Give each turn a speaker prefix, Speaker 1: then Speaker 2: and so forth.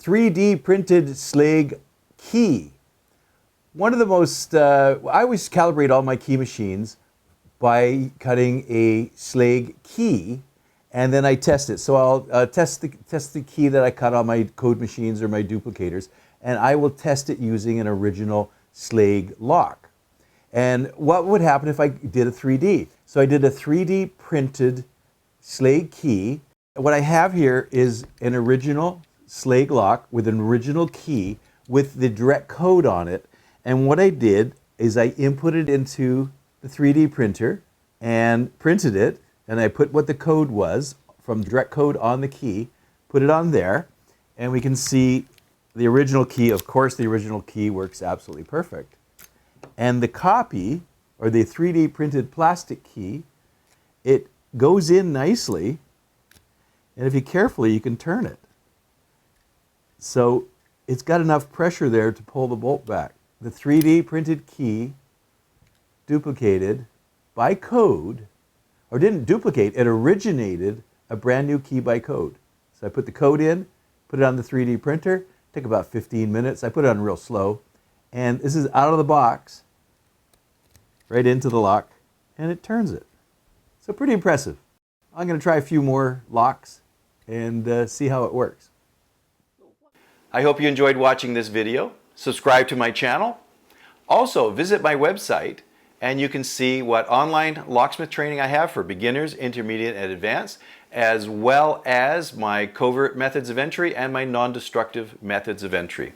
Speaker 1: 3D printed Schlage Key. One of the most, I always calibrate all my key machines by cutting a Schlage key, and then I test it. So I'll test the key that I cut on my code machines or my duplicators, and I will test it using an original Schlage lock. And what would happen if I did a 3D? So I did a 3D printed Schlage key. What I have here is an original Schlage lock with an original key with the direct code on it. And what I did is I inputted into the 3D printer and printed it, and I put what the code was from direct code on the key, put it on there, and we can see the original key. Of course, the original key works absolutely perfect. And the copy, or the 3D printed plastic key, it goes in nicely, and if you carefully, you can turn it. So it's got enough pressure there to pull the bolt back. The 3D printed key duplicated by code, or didn't duplicate, it originated a brand new key by code. So I put the code in, put it on the 3D printer, took about 15 minutes. I put it on real slow, and this is out of the box, right into the lock, and it turns it. So pretty impressive. I'm going to try a few more locks and see how it works. I hope you enjoyed watching this video. Subscribe to my channel. Also, visit my website and you can see what online locksmith training I have for beginners, intermediate, and advanced, as well as my covert methods of entry and my non-destructive methods of entry.